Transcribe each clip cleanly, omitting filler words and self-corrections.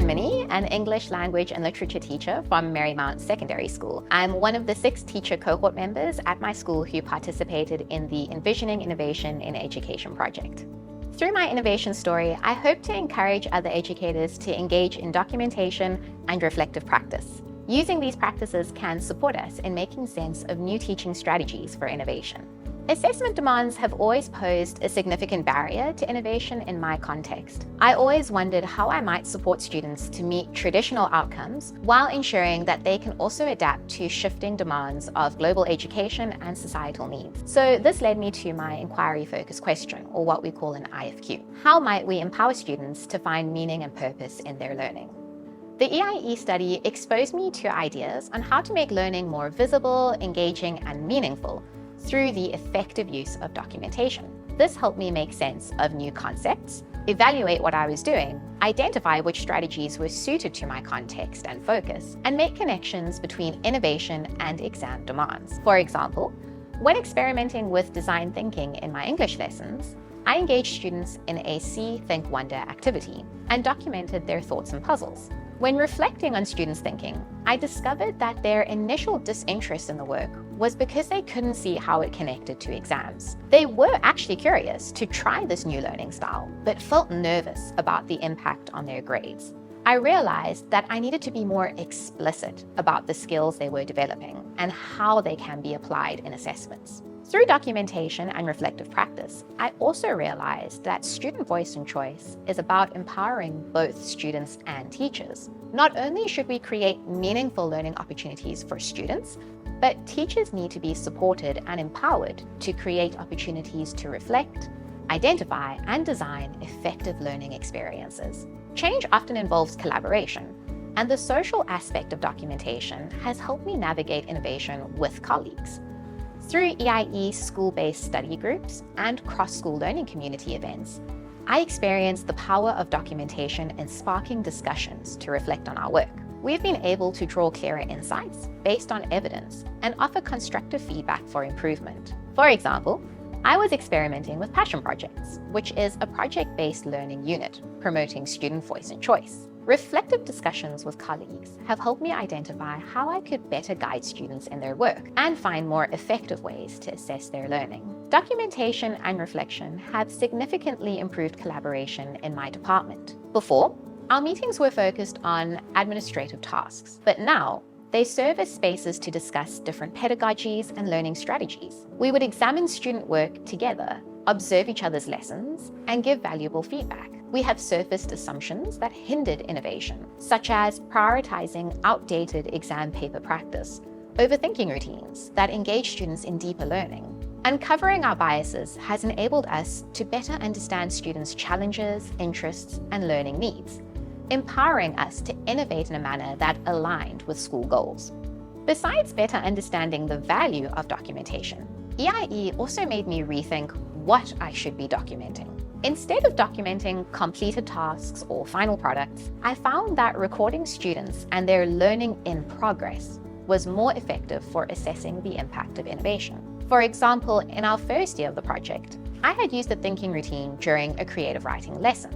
Lauren Minnie, an English language and literature teacher from Marymount Secondary School. I'm one of the 6 teacher cohort members at my school who participated in the Envisioning Innovation in Education project. Through my innovation story, I hope to encourage other educators to engage in documentation and reflective practice. Using these practices can support us in making sense of new teaching strategies for innovation. Assessment demands have always posed a significant barrier to innovation in my context. I always wondered how I might support students to meet traditional outcomes while ensuring that they can also adapt to shifting demands of global education and societal needs. So this led me to my inquiry-focused question, or what we call an IFQ. How might we empower students to find meaning and purpose in their learning? The EIE study exposed me to ideas on how to make learning more visible, engaging, and meaningful through the effective use of documentation. This helped me make sense of new concepts, evaluate what I was doing, identify which strategies were suited to my context and focus, and make connections between innovation and exam demands. For example, when experimenting with design thinking in my English lessons, I engaged students in a See, Think, Wonder activity and documented their thoughts and puzzles. When reflecting on students' thinking, I discovered that their initial disinterest in the work was because they couldn't see how it connected to exams. They were actually curious to try this new learning style, but felt nervous about the impact on their grades. I realized that I needed to be more explicit about the skills they were developing and how they can be applied in assessments. Through documentation and reflective practice, I also realized that student voice and choice is about empowering both students and teachers. Not only should we create meaningful learning opportunities for students, but teachers need to be supported and empowered to create opportunities to reflect, identify, and design effective learning experiences. Change often involves collaboration, and the social aspect of documentation has helped me navigate innovation with colleagues. Through EIE school-based study groups and cross-school learning community events, I experienced the power of documentation in sparking discussions to reflect on our work. We've been able to draw clearer insights based on evidence and offer constructive feedback for improvement. For example, I was experimenting with passion projects, which is a project-based learning unit promoting student voice and choice. Reflective discussions with colleagues have helped me identify how I could better guide students in their work and find more effective ways to assess their learning. Documentation and reflection have significantly improved collaboration in my department. Before, our meetings were focused on administrative tasks, but now they serve as spaces to discuss different pedagogies and learning strategies. We would examine student work together, observe each other's lessons, and give valuable feedback. We have surfaced assumptions that hindered innovation, such as prioritizing outdated exam paper practice, overthinking routines that engage students in deeper learning. Uncovering our biases has enabled us to better understand students' challenges, interests, and learning needs, empowering us to innovate in a manner that aligned with school goals. Besides better understanding the value of documentation, EIE also made me rethink what I should be documenting. Instead of documenting completed tasks or final products, I found that recording students and their learning in progress was more effective for assessing the impact of innovation. For example, in our first year of the project, I had used the thinking routine during a creative writing lesson.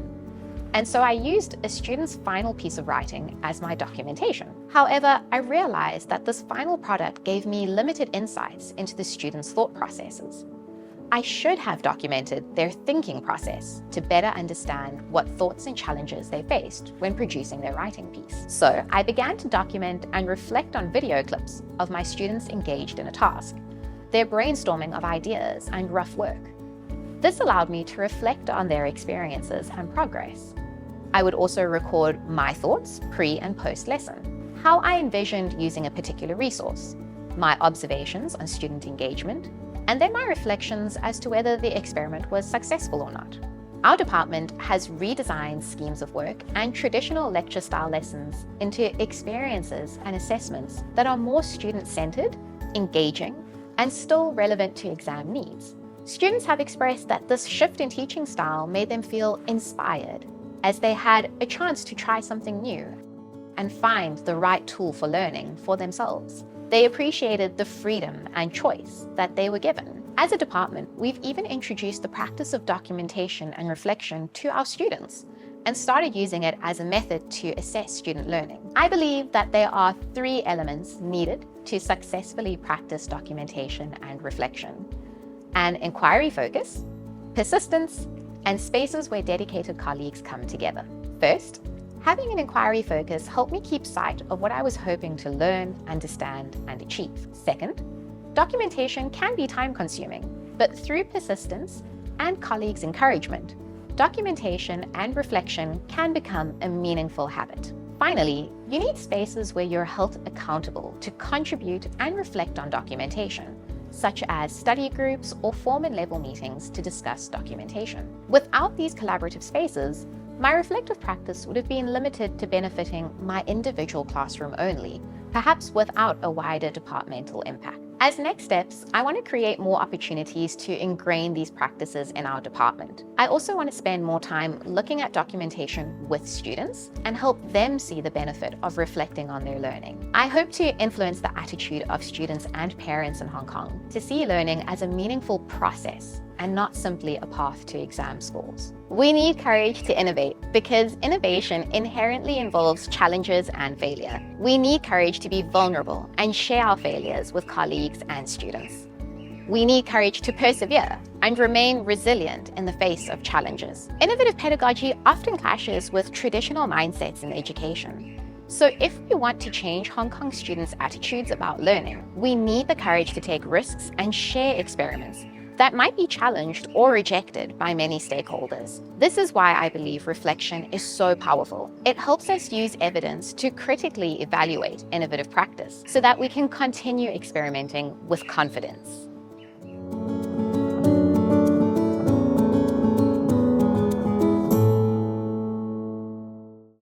And so I used a student's final piece of writing as my documentation. However, I realized that this final product gave me limited insights into the student's thought processes. I should have documented their thinking process to better understand what thoughts and challenges they faced when producing their writing piece. So I began to document and reflect on video clips of my students engaged in a task, their brainstorming of ideas and rough work. This allowed me to reflect on their experiences and progress. I would also record my thoughts pre and post lesson, how I envisioned using a particular resource, my observations on student engagement, and then my reflections as to whether the experiment was successful or not. Our department has redesigned schemes of work and traditional lecture-style lessons into experiences and assessments that are more student-centered, engaging, and still relevant to exam needs. Students have expressed that this shift in teaching style made them feel inspired, as they had a chance to try something new and find the right tool for learning for themselves. They appreciated the freedom and choice that they were given. As a department, we've even introduced the practice of documentation and reflection to our students, and started using it as a method to assess student learning. I believe that there are 3 elements needed to successfully practice documentation and reflection: an inquiry focus, persistence, and spaces where dedicated colleagues come together. First, having an inquiry focus helped me keep sight of what I was hoping to learn, understand, and achieve. Second, documentation can be time-consuming, but through persistence and colleagues' encouragement, documentation and reflection can become a meaningful habit. Finally, you need spaces where you're held accountable to contribute and reflect on documentation, such as study groups or foreman-level meetings to discuss documentation. Without these collaborative spaces, my reflective practice would have been limited to benefiting my individual classroom only, perhaps without a wider departmental impact. As next steps, I want to create more opportunities to ingrain these practices in our department. I also want to spend more time looking at documentation with students and help them see the benefit of reflecting on their learning. I hope to influence the attitude of students and parents in Hong Kong to see learning as a meaningful process and not simply a path to exam scores. We need courage to innovate because innovation inherently involves challenges and failure. We need courage to be vulnerable and share our failures with colleagues and students. We need courage to persevere and remain resilient in the face of challenges. Innovative pedagogy often clashes with traditional mindsets in education. So if we want to change Hong Kong students' attitudes about learning, we need the courage to take risks and share experiments that might be challenged or rejected by many stakeholders. This is why I believe reflection is so powerful. It helps us use evidence to critically evaluate innovative practice so that we can continue experimenting with confidence.